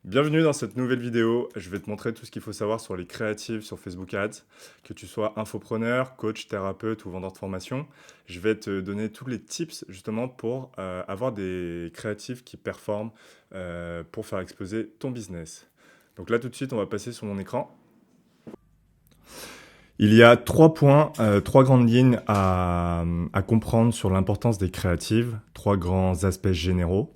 Bienvenue dans cette nouvelle vidéo. Je vais te montrer tout ce qu'il faut savoir sur les créatives sur Facebook Ads. Que tu sois infopreneur, coach, thérapeute ou vendeur de formation, je vais te donner tous les tips justement pour avoir des créatives qui performent pour faire exploser ton business. Donc là tout de suite, on va passer sur mon écran. Il y a 3 points, 3 grandes lignes à comprendre sur l'importance des créatives, 3 grands aspects généraux.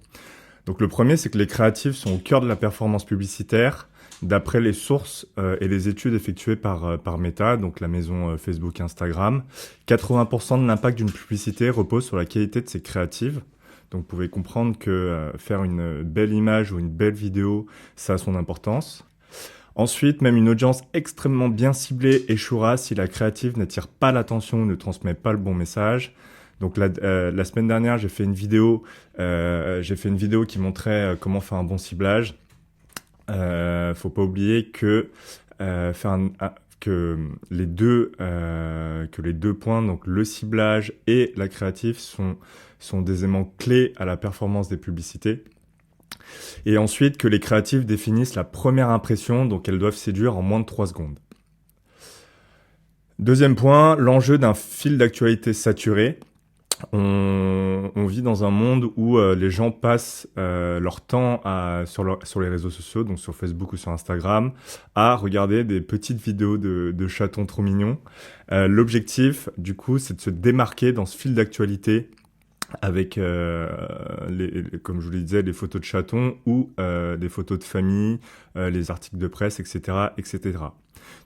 Donc le premier, c'est que les créatives sont au cœur de la performance publicitaire, d'après les sources et les études effectuées par Meta, donc la maison Facebook Instagram. 80% de l'impact d'une publicité repose sur la qualité de ses créatives. Donc vous pouvez comprendre que faire une belle image ou une belle vidéo, ça a son importance. Ensuite, même une audience extrêmement bien ciblée échouera si la créative n'attire pas l'attention ou ne transmet pas le bon message. Donc la semaine dernière, j'ai fait une vidéo qui montrait comment faire un bon ciblage. Faut pas oublier que que les deux points, donc le ciblage et la créative, sont des éléments clés à la performance des publicités. Et ensuite, que les créatives définissent la première impression, donc elles doivent séduire en moins de 3 secondes. Deuxième point, l'enjeu d'un fil d'actualité saturé. On vit dans un monde où les gens passent leur temps sur les réseaux sociaux, donc sur Facebook ou sur Instagram, à regarder des petites vidéos de chatons trop mignons. L'objectif, du coup, c'est de se démarquer dans ce fil d'actualité avec, comme je vous le disais, les photos de chatons ou des photos de famille, les articles de presse, etc., etc.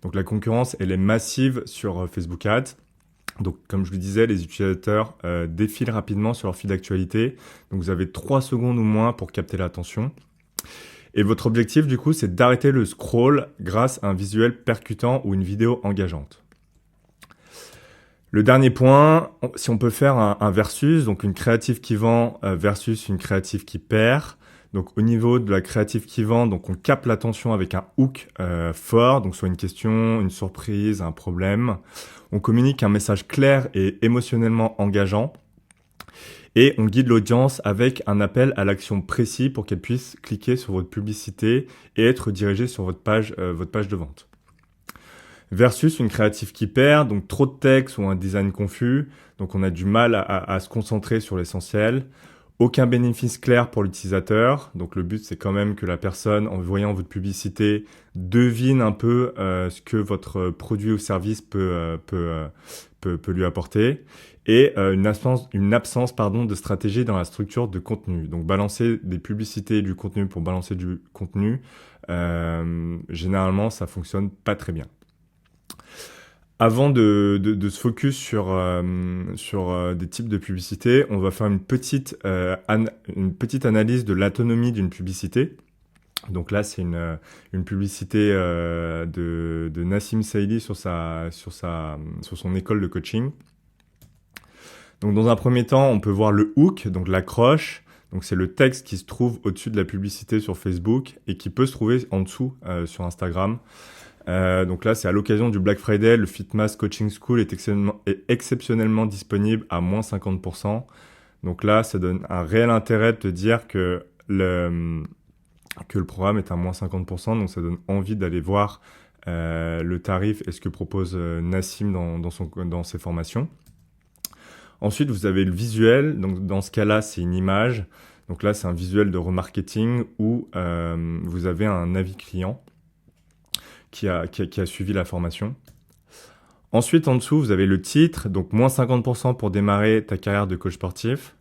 Donc la concurrence, elle est massive sur Facebook Ads. Donc, comme je le disais, les utilisateurs défilent rapidement sur leur fil d'actualité. Donc, vous avez 3 secondes ou moins pour capter l'attention. Et votre objectif, du coup, c'est d'arrêter le scroll grâce à un visuel percutant ou une vidéo engageante. Le dernier point, si on peut faire un versus, donc une créative qui vend versus une créative qui perd. Donc au niveau de la créative qui vend, donc on capte l'attention avec un hook fort, donc soit une question, une surprise, un problème. On communique un message clair et émotionnellement engageant. Et on guide l'audience avec un appel à l'action précis pour qu'elle puisse cliquer sur votre publicité et être dirigée sur votre page de vente. Versus une créative qui perd, donc trop de texte ou un design confus, donc on a du mal à se concentrer sur l'essentiel. Aucun bénéfice clair pour l'utilisateur, donc le but c'est quand même que la personne, en voyant votre publicité, devine un peu ce que votre produit ou service peut lui apporter. Et une absence de stratégie dans la structure de contenu. Donc balancer des publicités et du contenu pour balancer du contenu, généralement ça fonctionne pas très bien. Avant de se focus sur des types de publicités, on va faire une petite analyse de l'autonomie d'une publicité. Donc là, c'est une publicité de Nassim Saïdi sur son école de coaching. Donc dans un premier temps, on peut voir le hook, donc l'accroche. Donc c'est le texte qui se trouve au-dessus de la publicité sur Facebook et qui peut se trouver en dessous sur Instagram. Donc là, c'est à l'occasion du Black Friday, le Fitmas Coaching School est exceptionnellement disponible à moins 50%. Donc là, ça donne un réel intérêt de te dire que le programme est à moins 50%. Donc ça donne envie d'aller voir le tarif et ce que propose Nassim dans ses formations. Ensuite, vous avez le visuel. Donc dans ce cas-là, c'est une image. Donc là, c'est un visuel de remarketing où vous avez un avis client qui a suivi la formation. Ensuite, en dessous, vous avez le titre, donc moins 50% pour démarrer ta carrière de coach sportif.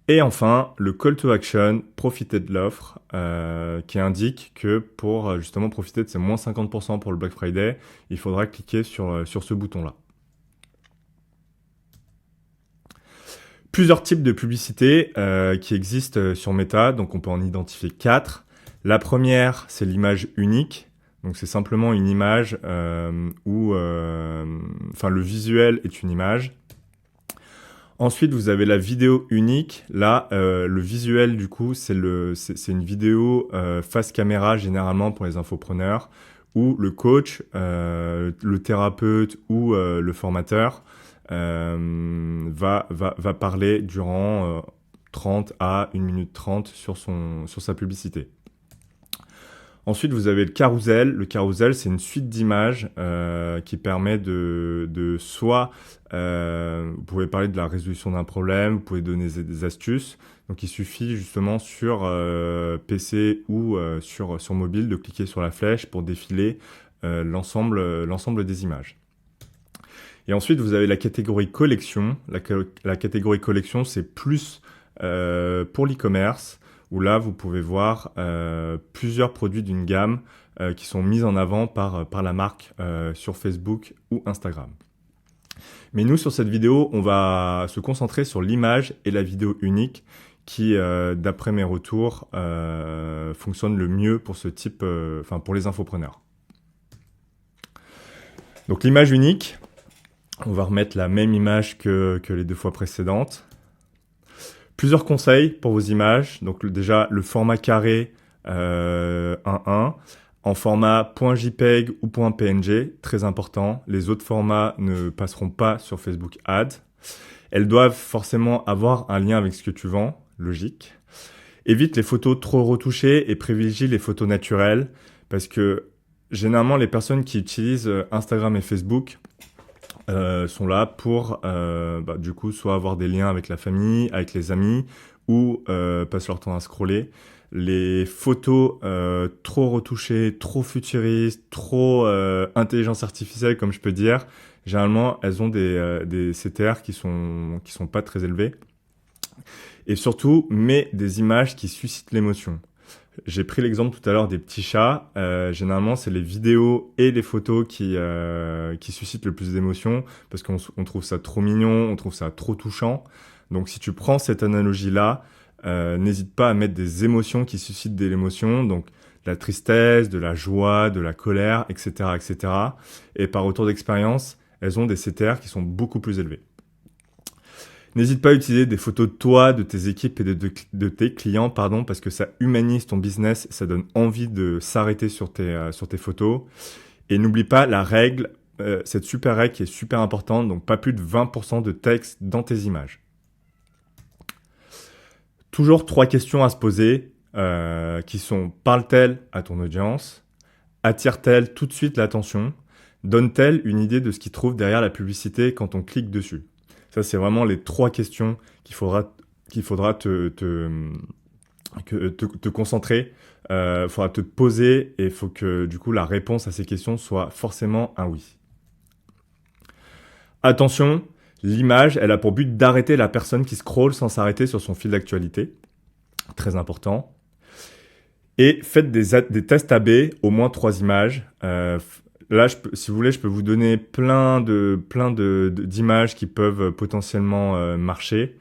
Et enfin, le call to action, profiter de l'offre, qui indique que pour justement profiter de ces moins 50% pour le Black Friday, il faudra cliquer sur ce bouton-là. Plusieurs types de publicités qui existent sur Meta, donc on peut en identifier 4. La première, c'est l'image unique. Donc c'est simplement une image où le visuel est une image. Ensuite, vous avez la vidéo unique. Là, le visuel, du coup, c'est une vidéo face caméra, généralement pour les infopreneurs, où le coach, le thérapeute ou le formateur va parler durant 30 à 1 minute 30 sur sa publicité. Ensuite, vous avez le carousel. Le carousel, c'est une suite d'images qui permet de soit, vous pouvez parler de la résolution d'un problème, vous pouvez donner des astuces. Donc, il suffit justement sur PC ou sur mobile de cliquer sur la flèche pour défiler l'ensemble des images. Et ensuite, vous avez la catégorie collection. La catégorie collection, c'est plus pour l'e-commerce, où là, vous pouvez voir plusieurs produits d'une gamme qui sont mis en avant par la marque sur Facebook ou Instagram. Mais nous, sur cette vidéo, on va se concentrer sur l'image et la vidéo unique qui, d'après mes retours, fonctionne le mieux pour ce type, pour les infopreneurs. Donc l'image unique, on va remettre la même image que les 2 fois précédentes. Plusieurs conseils pour vos images. Donc déjà, le format carré 1:1 en format .jpeg ou .png, très important. Les autres formats ne passeront pas sur Facebook Ads. Elles doivent forcément avoir un lien avec ce que tu vends, logique. Évite les photos trop retouchées et privilégie les photos naturelles parce que généralement, les personnes qui utilisent Instagram et Facebook sont là pour du coup soit avoir des liens avec la famille, avec les amis ou passent leur temps à scroller. Les photos trop retouchées, trop futuristes, trop intelligence artificielle comme je peux dire, généralement elles ont des CTR qui sont pas très élevés. Et surtout, mets des images qui suscitent l'émotion. J'ai pris l'exemple tout à l'heure des petits chats. Généralement, c'est les vidéos et les photos qui suscitent le plus d'émotions parce qu'on trouve ça trop mignon, on trouve ça trop touchant. Donc, si tu prends cette analogie-là, n'hésite pas à mettre des émotions qui suscitent de l'émotion. Donc, de la tristesse, de la joie, de la colère, etc., etc. Et par retour d'expérience, elles ont des CTR qui sont beaucoup plus élevés. N'hésite pas à utiliser des photos de toi, de tes équipes et de tes clients, parce que ça humanise ton business, ça donne envie de s'arrêter sur tes photos. Et n'oublie pas la règle, cette super règle qui est super importante, donc pas plus de 20% de texte dans tes images. Toujours 3 questions à se poser, qui sont: parle-t-elle à ton audience? Attire-t-elle tout de suite l'attention? Donne-t-elle une idée de ce qu'il trouve derrière la publicité quand on clique dessus? Ça, c'est vraiment les 3 questions qu'il faudra te concentrer. Faudra te poser et il faut que du coup la réponse à ces questions soit forcément un oui. Attention, l'image, elle a pour but d'arrêter la personne qui scrolle sans s'arrêter sur son fil d'actualité. Très important. Et faites des tests AB, au moins 3 images. Là, si vous voulez, je peux vous donner plein d'images qui peuvent potentiellement marcher.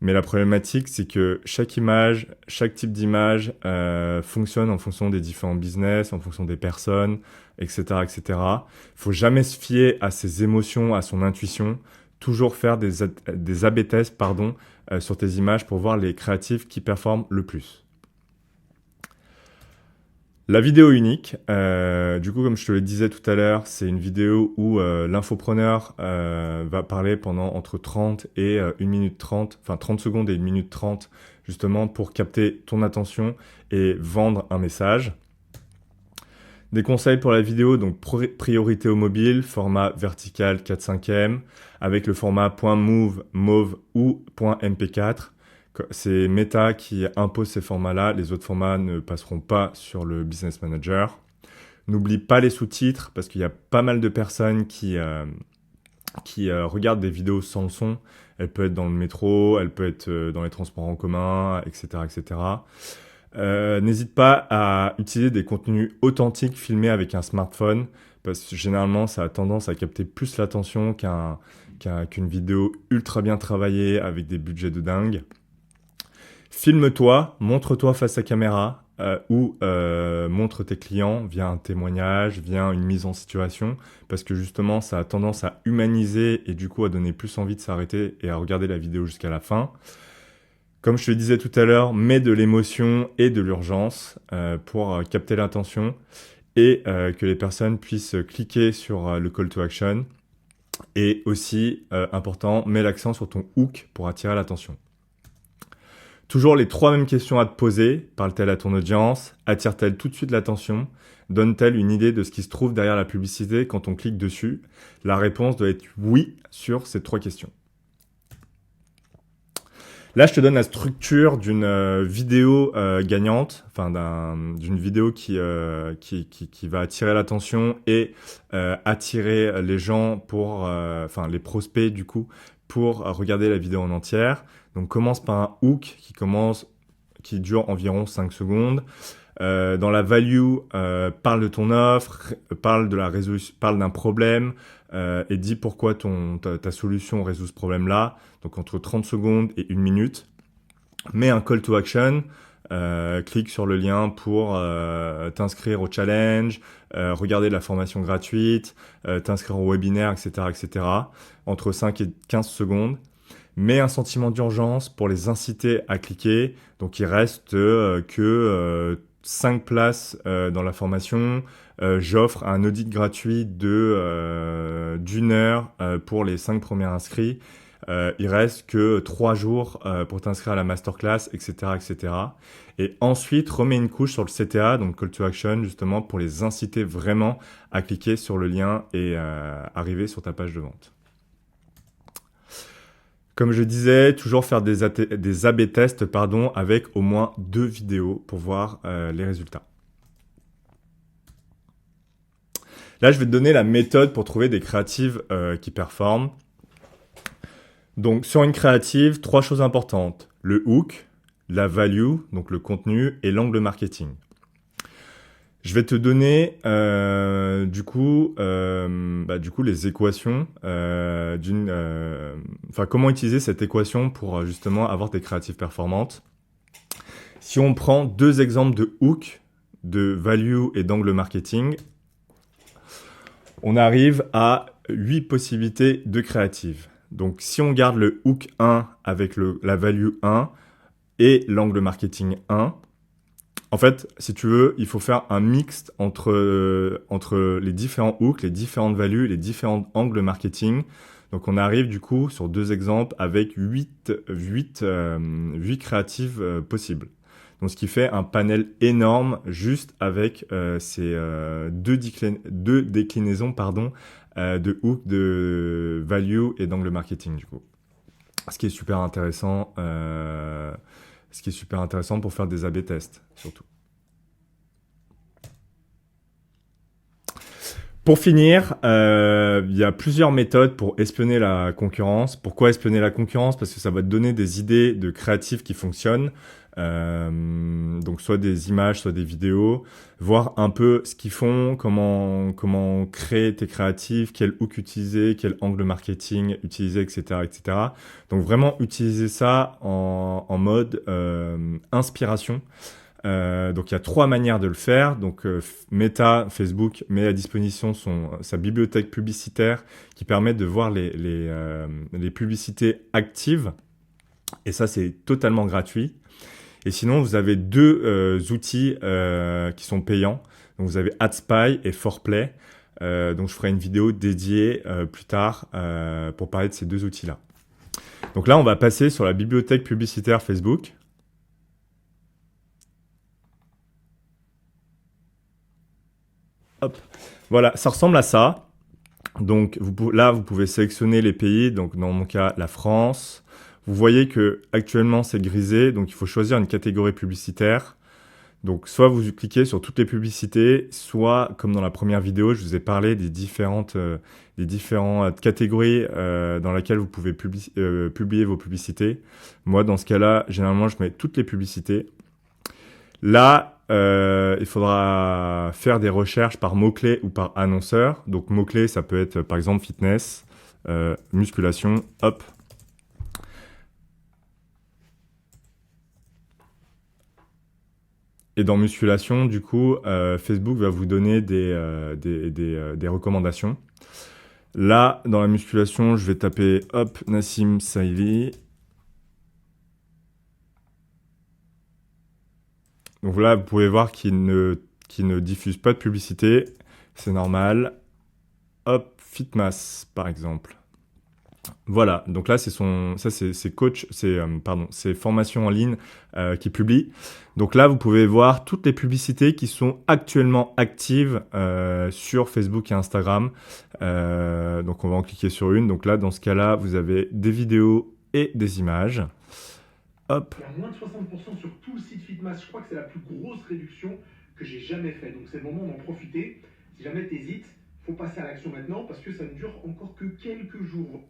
Mais la problématique, c'est que chaque image, chaque type d'image fonctionne en fonction des différents business, en fonction des personnes, etc., etc. Il faut jamais se fier à ses émotions, à son intuition. Toujours faire des A/B tests, sur tes images pour voir les créatifs qui performent le plus. La vidéo unique, du coup, comme je te le disais tout à l'heure, c'est une vidéo où l'infopreneur va parler pendant entre 30 et 1 minute 30, enfin 30 secondes et 1 minute 30, justement pour capter ton attention et vendre un message. Des conseils pour la vidéo, donc priorité au mobile, format vertical 4/5e, avec le format .move, mauve ou .mp4. C'est Meta qui impose ces formats-là. Les autres formats ne passeront pas sur le Business Manager. N'oublie pas les sous-titres parce qu'il y a pas mal de personnes qui regardent des vidéos sans le son. Elle peut être dans le métro, elle peut être dans les transports en commun, etc., etc. N'hésite pas à utiliser des contenus authentiques filmés avec un smartphone parce que généralement, ça a tendance à capter plus l'attention qu'une vidéo ultra bien travaillée avec des budgets de dingue. Filme-toi, montre-toi face à caméra ou montre tes clients via un témoignage, via une mise en situation parce que justement ça a tendance à humaniser et du coup à donner plus envie de s'arrêter et à regarder la vidéo jusqu'à la fin. Comme je te le disais tout à l'heure, mets de l'émotion et de l'urgence pour capter l'attention et que les personnes puissent cliquer sur le call to action. Et aussi, important, mets l'accent sur ton hook pour attirer l'attention. Toujours les 3 mêmes questions à te poser. Parle-t-elle à ton audience? Attire-t-elle tout de suite l'attention? Donne-t-elle une idée de ce qui se trouve derrière la publicité quand on clique dessus? La réponse doit être oui sur ces 3 questions. Là, je te donne la structure d'une vidéo gagnante, enfin d'une vidéo qui va attirer l'attention et attirer les gens pour, enfin les prospects du coup, pour regarder la vidéo en entière. Donc commence par un hook qui dure environ 5 secondes. Dans la value, parle de ton offre, parle d'un problème et dis pourquoi ta solution résout ce problème-là. Donc entre 30 secondes et 1 minute. Mets un call to action, clique sur le lien pour t'inscrire au challenge, regarder la formation gratuite, t'inscrire au webinaire, etc., etc. Entre 5 et 15 secondes. Mets un sentiment d'urgence pour les inciter à cliquer. Donc il reste que 5 places dans la formation. J'offre un audit gratuit d'1 heure pour les 5 premiers inscrits. Il reste que 3 jours pour t'inscrire à la masterclass, etc., etc. Et ensuite, remets une couche sur le CTA, donc Call to Action, justement pour les inciter vraiment à cliquer sur le lien et arriver sur ta page de vente. Comme je disais, toujours faire des A/B tests avec au moins 2 vidéos pour voir les résultats. Là, je vais te donner la méthode pour trouver des créatives qui performent. Donc, sur une créative, 3 choses importantes. Le hook, la value, donc le contenu, et l'angle marketing. Je vais te donner du coup les équations comment utiliser cette équation pour justement avoir des créatives performantes. Si on prend 2 exemples de hook, de value et d'angle marketing, on arrive à 8 possibilités de créatives. Donc si on garde le hook 1 avec la value 1 et l'angle marketing 1, en fait, si tu veux, il faut faire un mix entre les différents hooks, les différentes values, les différents angles marketing. Donc, on arrive du coup sur 2 exemples avec 8 créatives possibles. Donc, ce qui fait un panel énorme juste avec ces deux déclinaisons de hook, de value et d'angle marketing du coup. Ce qui est super intéressant. Pour faire des A/B tests, surtout. Pour finir, il y a plusieurs méthodes pour espionner la concurrence. Pourquoi espionner la concurrence? Parce que ça va te donner des idées de créatifs qui fonctionnent. Donc soit des images, soit des vidéos. Voir un peu ce qu'ils font, comment créer tes créatifs, quel hook utiliser, quel angle marketing utiliser, etc., etc. Donc vraiment utiliser ça en mode inspiration. Donc il y a 3 manières de le faire. Donc Meta, Facebook met à disposition sa bibliothèque publicitaire qui permet de voir les publicités actives. Et ça, c'est totalement gratuit. Et sinon, vous avez 2 outils qui sont payants. Donc vous avez AdSpy et 4Play. Donc je ferai une vidéo dédiée plus tard pour parler de ces 2 outils-là. Donc là, on va passer sur la bibliothèque publicitaire Facebook. Hop. Voilà, ça ressemble à ça. Donc là, vous pouvez sélectionner les pays. Donc dans mon cas, la France. Vous voyez que actuellement c'est grisé, donc il faut choisir une catégorie publicitaire. Donc soit vous cliquez sur toutes les publicités, soit comme dans la première vidéo, je vous ai parlé des différentes catégories dans lesquelles vous pouvez publier vos publicités. Moi, dans ce cas-là, généralement, je mets toutes les publicités. Là, il faudra faire des recherches par mots-clés ou par annonceur. Donc mots-clés, ça peut être par exemple fitness, musculation, hop. Et dans musculation, du coup, Facebook va vous donner des recommandations. Là, dans la musculation, je vais taper hop, Nassim Saïli. Donc là, vous pouvez voir qu'il ne diffuse pas de publicité. C'est normal. Hop, Fitmass, par exemple. Voilà, donc là c'est coach, c'est formation en ligne qui publie. Donc là vous pouvez voir toutes les publicités qui sont actuellement actives sur Facebook et Instagram. Donc on va en cliquer sur une. Donc là dans ce cas-là vous avez des vidéos et des images. Hop. Il y a moins de 60% sur tout le site Fitmass. Je crois que c'est la plus grosse réduction que j'ai jamais fait. Donc c'est le moment d'en profiter. Si jamais tu hésites, il faut passer à l'action maintenant parce que ça ne dure encore que quelques jours.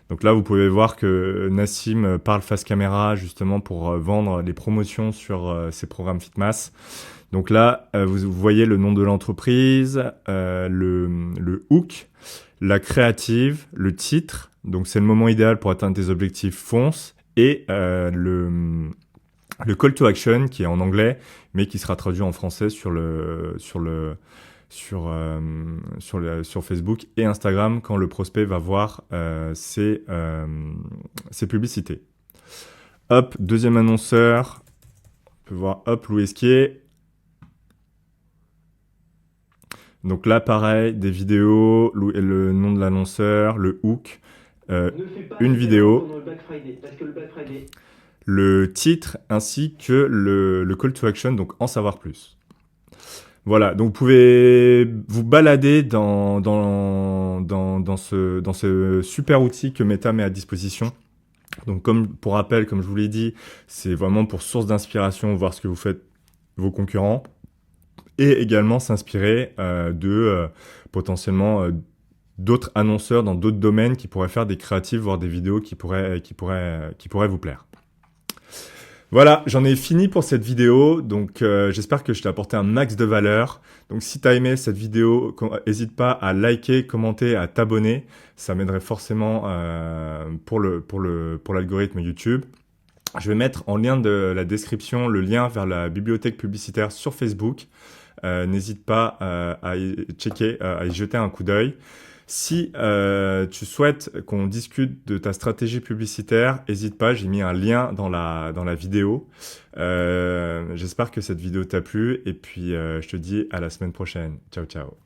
Donc là, vous pouvez voir que Nassim parle face caméra justement pour vendre les promotions sur ses programmes Fitmass. Donc là, vous voyez le nom de l'entreprise, le hook, la créative, le titre. Donc c'est le moment idéal pour atteindre tes objectifs, fonce. Et le call to action qui est en anglais, mais qui sera traduit en français sur Facebook et Instagram quand le prospect va voir ses publicités. Hop, deuxième annonceur. On peut voir, hop, Louis Esquier. Donc là, pareil, des vidéos, le nom de l'annonceur, le hook, une vidéo, le titre ainsi que le call to action, donc en savoir plus. Voilà, donc vous pouvez vous balader dans ce super outil que Meta met à disposition. Donc pour rappel, comme je vous l'ai dit, c'est vraiment pour source d'inspiration, voir ce que vous faites vos concurrents et également s'inspirer de potentiellement d'autres annonceurs dans d'autres domaines qui pourraient faire des créatives, voire des vidéos qui pourraient vous plaire. Voilà, j'en ai fini pour cette vidéo, donc j'espère que je t'ai apporté un max de valeur. Donc si tu as aimé cette vidéo, n'hésite pas à liker, commenter, à t'abonner. Ça m'aiderait forcément pour l'algorithme YouTube. Je vais mettre en lien de la description le lien vers la bibliothèque publicitaire sur Facebook. N'hésite pas à y checker, à y jeter un coup d'œil. Si tu souhaites qu'on discute de ta stratégie publicitaire, n'hésite pas, j'ai mis un lien dans la vidéo. J'espère que cette vidéo t'a plu et puis je te dis à la semaine prochaine. Ciao, ciao.